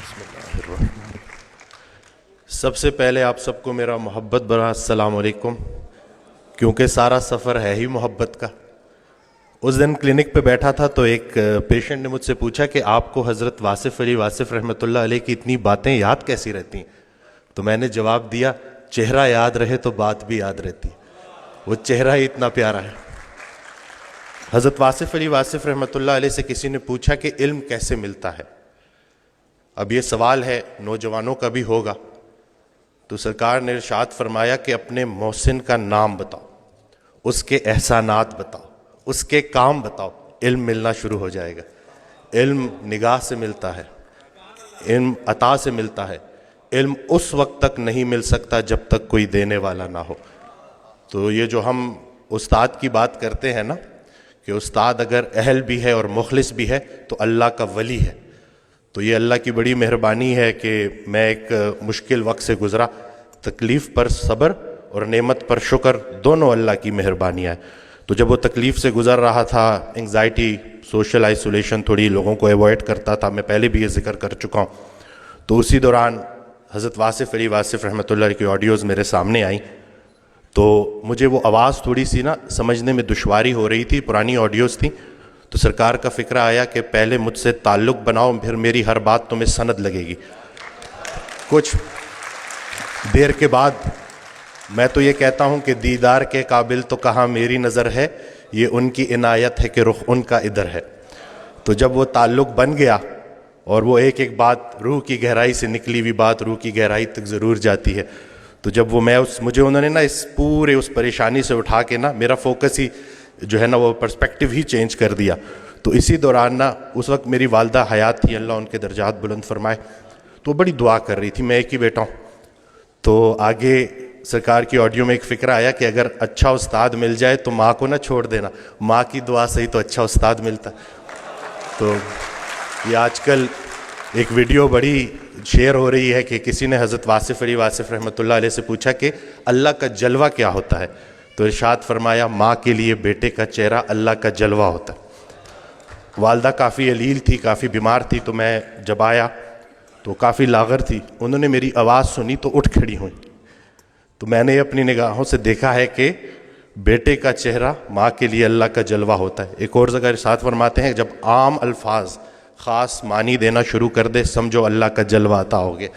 بسم اللہ الرحمن۔ سب سے پہلے آپ سب کو میرا محبت بھرا السلام علیکم، کیونکہ سارا سفر ہے ہی محبت کا۔ اس دن کلینک پہ بیٹھا تھا تو ایک پیشنٹ نے مجھ سے پوچھا کہ آپ کو حضرت واصف علی واصف رحمۃ اللہ علیہ کی اتنی باتیں یاد کیسی رہتی ہیں؟ تو میں نے جواب دیا، چہرہ یاد رہے تو بات بھی یاد رہتی ہے، وہ چہرہ ہی اتنا پیارا ہے۔ حضرت واصف علی واصف رحمۃ اللہ علیہ سے کسی نے پوچھا کہ علم کیسے ملتا ہے؟ اب یہ سوال ہے نوجوانوں کا بھی ہوگا، تو سرکار نے ارشاد فرمایا کہ اپنے محسن کا نام بتاؤ، اس کے احسانات بتاؤ، اس کے کام بتاؤ، علم ملنا شروع ہو جائے گا۔ علم نگاہ سے ملتا ہے، علم عطا سے ملتا ہے، علم اس وقت تک نہیں مل سکتا جب تک کوئی دینے والا نہ ہو۔ تو یہ جو ہم استاد کی بات کرتے ہیں نا کہ استاد اگر اہل بھی ہے اور مخلص بھی ہے تو اللہ کا ولی ہے، تو یہ اللہ کی بڑی مہربانی ہے کہ میں ایک مشکل وقت سے گزرا، تکلیف پر صبر اور نعمت پر شکر دونوں اللہ کی مہربانیاں ہیں۔ تو جب وہ تکلیف سے گزر رہا تھا، انگزائٹی، سوشل آئسولیشن، تھوڑی لوگوں کو ایوائڈ کرتا تھا، میں پہلے بھی یہ ذکر کر چکا ہوں، تو اسی دوران حضرت واصف علی واصف رحمۃ اللہ علیہ کی آڈیوز میرے سامنے آئیں، تو مجھے وہ آواز تھوڑی سی نا سمجھنے میں دشواری ہو رہی تھی، پرانی آڈیوز تھیں، تو سرکار کا فکرہ آیا کہ پہلے مجھ سے تعلق بناؤ، پھر میری ہر بات تمہیں سند لگے گی۔ کچھ دیر کے بعد میں تو یہ کہتا ہوں کہ دیدار کے قابل تو کہاں میری نظر ہے، یہ ان کی عنایت ہے کہ رخ ان کا ادھر ہے۔ تو جب وہ تعلق بن گیا اور وہ ایک ایک بات روح کی گہرائی سے نکلی ہوئی بات روح کی گہرائی تک ضرور جاتی ہے، تو جب وہ مجھے انہوں نے نا اس پورے اس پریشانی سے اٹھا کے نا میرا فوکس ہی جو ہے نا وہ پرسپیکٹیو ہی چینج کر دیا۔ تو اسی دوران نا اس وقت میری والدہ حیات تھی، اللہ ان کے درجات بلند فرمائے، تو بڑی دعا کر رہی تھی، میں ایک ہی بیٹا ہوں۔ تو آگے سرکار کی آڈیو میں ایک فکرہ آیا کہ اگر اچھا استاد مل جائے تو ماں کو نہ چھوڑ دینا، ماں کی دعا سے ہی تو اچھا استاد ملتا۔ تو یہ آج کل ایک ویڈیو بڑی شیئر ہو رہی ہے کہ کسی نے حضرت واصف علی واصف رحمۃ اللہ علیہ سے پوچھا کہ اللہ کا جلوہ کیا ہوتا ہے؟ تو ارشاد فرمایا، ماں کے لیے بیٹے کا چہرہ اللہ کا جلوہ ہوتا ہے۔ والدہ کافی علیل تھی، کافی بیمار تھی، تو میں جب آیا تو کافی لاغر تھی، انہوں نے میری آواز سنی تو اٹھ کھڑی ہوئی، تو میں نے اپنی نگاہوں سے دیکھا ہے کہ بیٹے کا چہرہ ماں کے لیے اللہ کا جلوہ ہوتا ہے۔ ایک اور جگہ ارشاد فرماتے ہیں، جب عام الفاظ خاص معنی دینا شروع کر دے سمجھو اللہ کا جلوہ عطا ہو گیا۔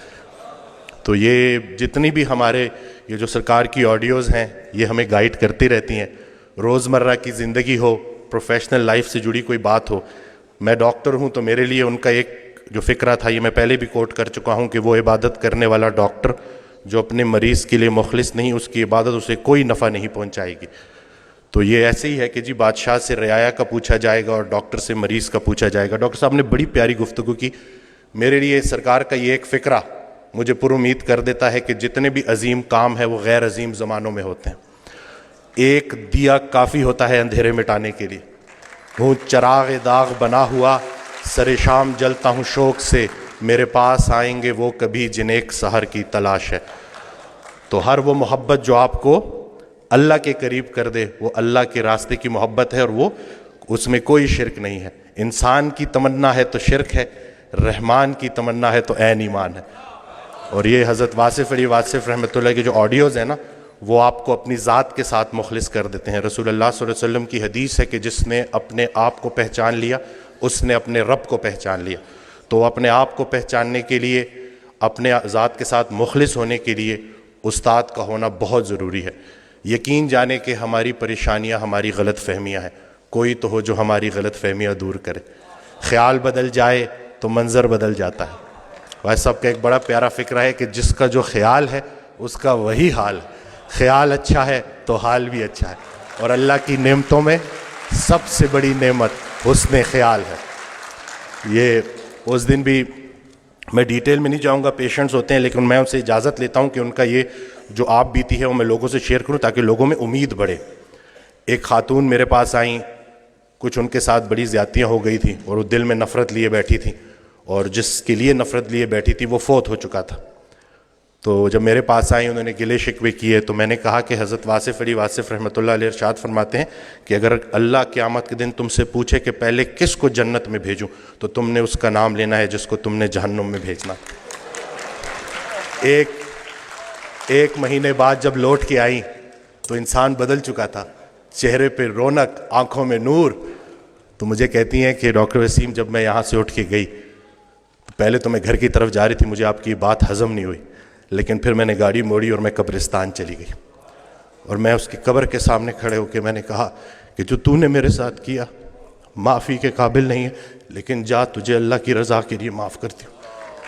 تو یہ جتنی بھی ہمارے یہ جو سرکار کی آڈیوز ہیں یہ ہمیں گائیڈ کرتی رہتی ہیں، روزمرہ کی زندگی ہو، پروفیشنل لائف سے جڑی کوئی بات ہو۔ میں ڈاکٹر ہوں تو میرے لیے ان کا ایک جو فکرہ تھا، یہ میں پہلے بھی کوٹ کر چکا ہوں کہ وہ عبادت کرنے والا ڈاکٹر جو اپنے مریض کے لیے مخلص نہیں، اس کی عبادت اسے کوئی نفع نہیں پہنچائے گی۔ تو یہ ایسے ہی ہے کہ جی بادشاہ سے رعایا کا پوچھا جائے گا اور ڈاکٹر سے مریض کا پوچھا جائے گا۔ ڈاکٹر صاحب نے بڑی پیاری گفتگو کی، میرے لیے سرکار کا یہ ایک فکرہ مجھے پر امید کر دیتا ہے کہ جتنے بھی عظیم کام ہیں وہ غیر عظیم زمانوں میں ہوتے ہیں۔ ایک دیا کافی ہوتا ہے اندھیرے مٹانے کے لیے، ہوں چراغ داغ بنا ہوا، سر شام جلتا ہوں شوق سے، میرے پاس آئیں گے وہ کبھی جنہیں ایک سحر کی تلاش ہے۔ تو ہر وہ محبت جو آپ کو اللہ کے قریب کر دے وہ اللہ کے راستے کی محبت ہے، اور وہ اس میں کوئی شرک نہیں ہے۔ انسان کی تمنا ہے تو شرک ہے، رحمان کی تمنا ہے تو عین ایمان ہے۔ اور یہ حضرت واصف علی واصف رحمۃ اللہ کی جو آڈیوز ہیں نا وہ آپ کو اپنی ذات کے ساتھ مخلص کر دیتے ہیں۔ رسول اللہ صلی اللہ علیہ وسلم کی حدیث ہے کہ جس نے اپنے آپ کو پہچان لیا اس نے اپنے رب کو پہچان لیا۔ تو اپنے آپ کو پہچاننے کے لیے، اپنے ذات کے ساتھ مخلص ہونے کے لیے استاد کا ہونا بہت ضروری ہے۔ یقین جانے کہ ہماری پریشانیاں ہماری غلط فہمیاں ہیں، کوئی تو ہو جو ہماری غلط فہمیاں دور کرے۔ خیال بدل جائے تو منظر بدل جاتا ہے۔ ویسے سب کا ایک بڑا پیارا فکرہ ہے کہ جس کا جو خیال ہے اس کا وہی حال ہے۔ خیال اچھا ہے تو حال بھی اچھا ہے، اور اللہ کی نعمتوں میں سب سے بڑی نعمت حسن خیال ہے۔ یہ اس دن بھی میں ڈیٹیل میں نہیں جاؤں گا، پیشنٹس ہوتے ہیں، لیکن میں ان سے اجازت لیتا ہوں کہ ان کا یہ جو آپ بیتی ہے وہ میں لوگوں سے شیئر کروں تاکہ لوگوں میں امید بڑھے۔ ایک خاتون میرے پاس آئیں، کچھ ان کے ساتھ بڑی زیادتیاں ہو گئی تھیں اور وہ دل میں نفرت لیے بیٹھی تھیں، اور جس کے لیے نفرت لیے بیٹھی تھی وہ فوت ہو چکا تھا۔ تو جب میرے پاس آئیں انہوں نے گلے شکوے کیے تو میں نے کہا کہ حضرت واصف علی واصف رحمۃ اللہ علیہ ارشاد فرماتے ہیں کہ اگر اللہ قیامت کے دن تم سے پوچھے کہ پہلے کس کو جنت میں بھیجوں تو تم نے اس کا نام لینا ہے جس کو تم نے جہنم میں بھیجنا. ایک مہینے بعد جب لوٹ کے آئیں تو انسان بدل چکا تھا, چہرے پہ رونق, آنکھوں میں نور. تو مجھے کہتی ہیں کہ ڈاکٹر وسیم جب میں یہاں سے اٹھ کے گئی تو پہلے تو میں گھر کی طرف جا رہی تھی, مجھے آپ کی بات ہضم نہیں ہوئی, لیکن پھر میں نے گاڑی موڑی اور میں قبرستان چلی گئی اور میں اس کی قبر کے سامنے کھڑے ہو کے میں نے کہا کہ جو تو نے میرے ساتھ کیا معافی کے قابل نہیں ہے, لیکن جا تجھے اللہ کی رضا کے لیے معاف کرتی ہوں.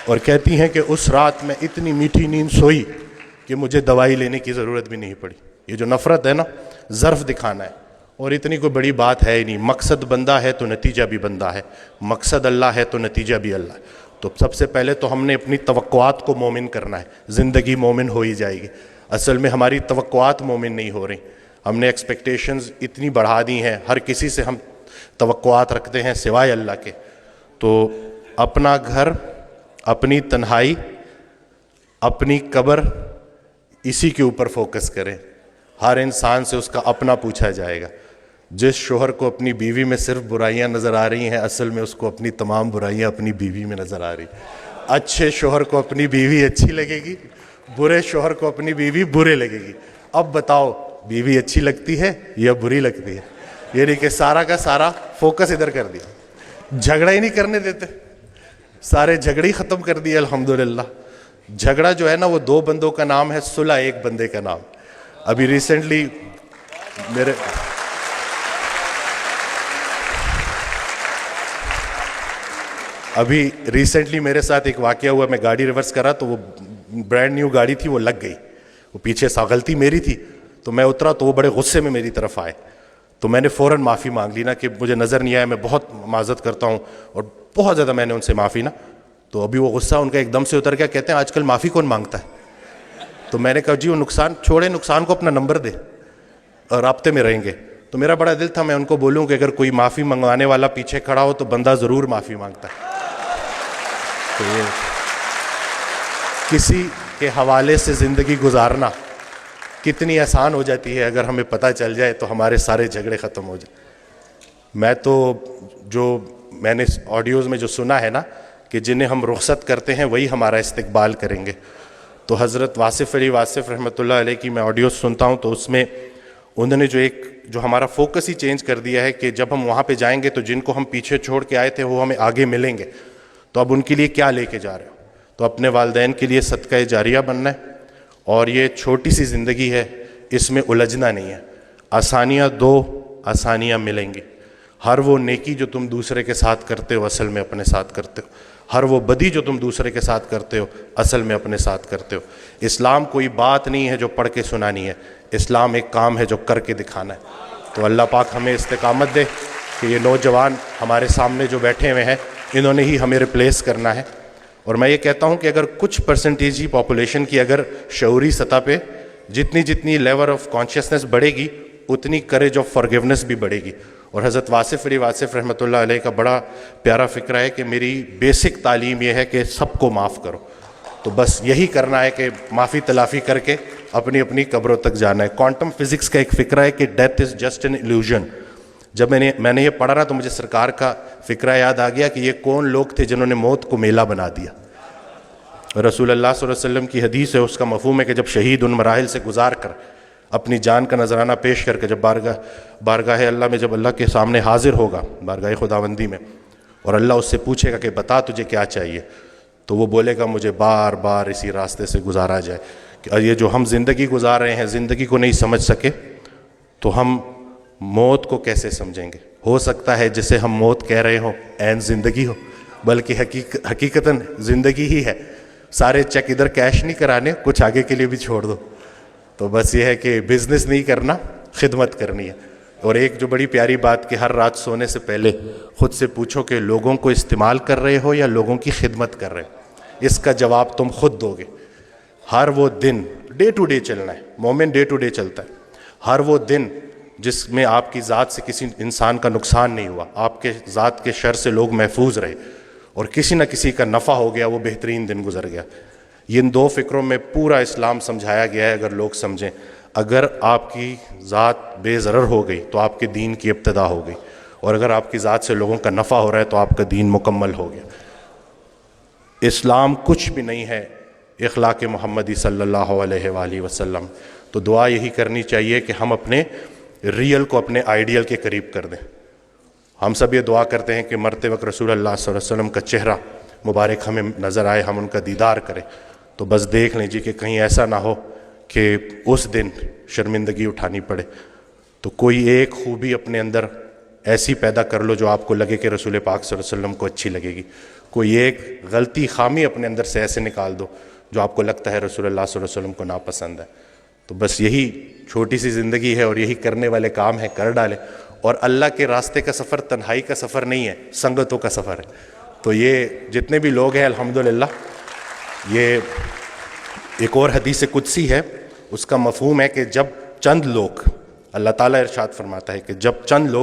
اور کہتی ہیں کہ اس رات میں اتنی میٹھی نیند سوئی کہ مجھے دوائی لینے کی ضرورت بھی نہیں پڑی. یہ جو نفرت ہے نا, ظرف دکھانا ہے, اور اتنی کوئی بڑی بات ہے ہی نہیں. مقصد بندہ ہے تو نتیجہ بھی بندہ ہے, مقصد اللہ ہے تو نتیجہ بھی اللہ ہے. تو سب سے پہلے تو ہم نے اپنی توقعات کو مومن کرنا ہے, زندگی مومن ہو ہی جائے گی. اصل میں ہماری توقعات مومن نہیں ہو رہی, ہم نے ایکسپیکٹیشنز اتنی بڑھا دی ہیں, ہر کسی سے ہم توقعات رکھتے ہیں سوائے اللہ کے. تو اپنا گھر, اپنی تنہائی, اپنی قبر, اسی کے اوپر فوکس کریں. ہر انسان سے اس کا اپنا پوچھا جائے گا. جس شوہر کو اپنی بیوی میں صرف برائیاں نظر آ رہی ہیں, اصل میں اس کو اپنی تمام برائیاں اپنی بیوی میں نظر آ رہی. اچھے شوہر کو اپنی بیوی اچھی لگے گی, برے شوہر کو اپنی بیوی برے لگے گی. اب بتاؤ بیوی اچھی لگتی ہے یا بری لگتی ہے؟ یہ نہیں کہ سارا کا سارا فوکس ادھر کر دیا, جھگڑا ہی نہیں کرنے دیتے, سارے جھگڑے ہی ختم کر دیے الحمدللہ. جھگڑا جو ہے نا وہ دو بندوں کا نام ہے, صلح ایک بندے کا نام. ابھی ریسنٹلی میرے ساتھ ایک واقعہ ہوا. میں گاڑی ریورس کرا تو وہ برانڈ نیو گاڑی تھی, وہ لگ گئی. وہ پیچھے سا غلطی میری تھی, تو میں اترا تو وہ بڑے غصے میں میری طرف آئے. تو میں نے فوراً معافی مانگ لی نا کہ مجھے نظر نہیں آیا, میں بہت معذرت کرتا ہوں, اور بہت زیادہ میں نے ان سے معافی نا. تو ابھی وہ غصہ ان کا ایک دم سے اتر گیا, کہتے ہیں آج کل معافی کون مانگتا ہے. تو میں نے کہا جی وہ نقصان چھوڑے, نقصان کو اپنا نمبر دے اور رابطے میں رہیں گے. تو میرا بڑا دل تھا میں ان کو بولوں کہ اگر کوئی معافی منگوانے والا پیچھے کھڑا ہو تو بندہ ضرور معافی مانگتا ہے. تو یہ کسی کے حوالے سے زندگی گزارنا کتنی آسان ہو جاتی ہے, اگر ہمیں پتہ چل جائے تو ہمارے سارے جھگڑے ختم ہو جائیں. میں تو جو میں نے آڈیوز میں جو سنا ہے نا کہ جنہیں ہم رخصت کرتے ہیں وہی ہمارا استقبال کریں گے. تو حضرت واصف علی واصف رحمۃ اللہ علیہ کی میں آڈیوز سنتا ہوں تو اس میں انہوں نے جو ہمارا فوکس ہی چینج کر دیا ہے کہ جب ہم وہاں پہ جائیں گے تو جن کو ہم پیچھے چھوڑ کے آئے تھے وہ ہمیں آگے ملیں گے. تو اب ان کے لیے کیا لے کے جا رہے ہو؟ تو اپنے والدین کے لیے صدقہ جاریہ بننا ہے. اور یہ چھوٹی سی زندگی ہے, اس میں الجھنا نہیں ہے. آسانیاں دو, آسانیاں ملیں گی. ہر وہ نیکی جو تم دوسرے کے ساتھ کرتے ہو اصل میں اپنے ساتھ کرتے ہو, ہر وہ بدی جو تم دوسرے کے ساتھ کرتے ہو اصل میں اپنے ساتھ کرتے ہو. اسلام کوئی بات نہیں ہے جو پڑھ کے سنانی ہے, اسلام ایک کام ہے جو کر کے دکھانا ہے. تو اللہ پاک ہمیں استقامت دے کہ یہ نوجوان ہمارے سامنے جو بیٹھے ہوئے ہیں انہوں نے ہی ہمیں ریپلیس کرنا ہے. اور میں یہ کہتا ہوں کہ اگر کچھ پرسنٹیج ہی پاپولیشن کی اگر شعوری سطح پہ جتنی لیول آف کانشیسنس بڑھے گی اتنی کریج آف فارگیونیس بھی بڑھے گی. اور حضرت واصف علی واصف رحمۃ اللہ علیہ کا بڑا پیارا فکرہ ہے کہ میری بیسک تعلیم یہ ہے کہ سب کو معاف کرو. تو بس یہی کرنا ہے کہ معافی تلافی کر کے اپنی اپنی قبروں تک جانا ہے. کوانٹم فزکس کا ایک فکرہ ہے کہ death is just an illusion. جب میں نے یہ پڑھا نا تو مجھے سرکار کا فکرہ یاد آ گیا کہ یہ کون لوگ تھے جنہوں نے موت کو میلہ بنا دیا. رسول اللہ صلی اللہ علیہ وسلم کی حدیث ہے, اس کا مفہوم ہے کہ جب شہید ان مراحل سے گزار کر اپنی جان کا نذرانہ پیش کر کے جب بارگاہ اللہ میں جب اللہ کے سامنے حاضر ہوگا, بارگاہ خداوندی میں, اور اللہ اس سے پوچھے گا کہ بتا تجھے کیا چاہیے, تو وہ بولے گا مجھے بار بار اسی راستے سے گزارا جائے. کہ یہ جو ہم زندگی گزار رہے ہیں, زندگی کو نہیں سمجھ سکے تو ہم موت کو کیسے سمجھیں گے؟ ہو سکتا ہے جسے ہم موت کہہ رہے ہوں عین زندگی ہو, بلکہ حقیقتاً زندگی ہی ہے. سارے چیک ادھر کیش نہیں کرانے, کچھ آگے کے لیے بھی چھوڑ دو. تو بس یہ ہے کہ بزنس نہیں کرنا, خدمت کرنی ہے. اور ایک جو بڑی پیاری بات کہ ہر رات سونے سے پہلے خود سے پوچھو کہ لوگوں کو استعمال کر رہے ہو یا لوگوں کی خدمت کر رہے ہو. اس کا جواب تم خود دو گے. ہر وہ دن ڈے ٹو ڈے چلنا ہے, مومن ڈے ٹو ڈے چلتا ہے. ہر وہ دن جس میں آپ کی ذات سے کسی انسان کا نقصان نہیں ہوا, آپ کے ذات کے شر سے لوگ محفوظ رہے, اور کسی نہ کسی کا نفع ہو گیا, وہ بہترین دن گزر گیا. یہ ان دو فکروں میں پورا اسلام سمجھایا گیا ہے. اگر لوگ سمجھیں, اگر آپ کی ذات بے ضرر ہو گئی تو آپ کے دین کی ابتدا ہو گئی, اور اگر آپ کی ذات سے لوگوں کا نفع ہو رہا ہے تو آپ کا دین مکمل ہو گیا. اسلام کچھ بھی نہیں ہے اخلاق محمدی صلی اللہ علیہ وآلہ وسلم. تو دعا یہی کرنی چاہیے کہ ہم اپنے ریئل کو اپنے آئیڈیل کے قریب کر دیں. ہم سب یہ دعا کرتے ہیں کہ مرتے وقت رسول اللہ صلی اللہ علیہ وسلم کا چہرہ مبارک ہمیں نظر آئے, ہم ان کا دیدار کریں. تو بس دیکھ لیں جی کہ کہیں ایسا نہ ہو کہ اس دن شرمندگی اٹھانی پڑے. تو کوئی ایک خوبی اپنے اندر ایسی پیدا کر لو جو آپ کو لگے کہ رسول پاک صلی اللہ علیہ وسلم کو اچھی لگے گی. کوئی ایک غلطی خامی اپنے اندر سے ایسے نکال دو جو آپ کو لگتا ہے رسول اللہ صلی اللہ علیہ وسلم کو ناپسند ہے. تو بس یہی چھوٹی سی زندگی ہے اور یہی کرنے والے کام ہیں, کر ڈالیں. اور اللہ کے راستے کا سفر تنہائی کا سفر نہیں ہے, سنگتوں کا سفر ہے. تو یہ جتنے بھی لوگ ہیں الحمدللہ, یہ ایک اور حدیث قدسی ہے, اس کا مفہوم ہے کہ جب چند لوگ, اللہ تعالیٰ ارشاد فرماتا ہے کہ جب چند لوگ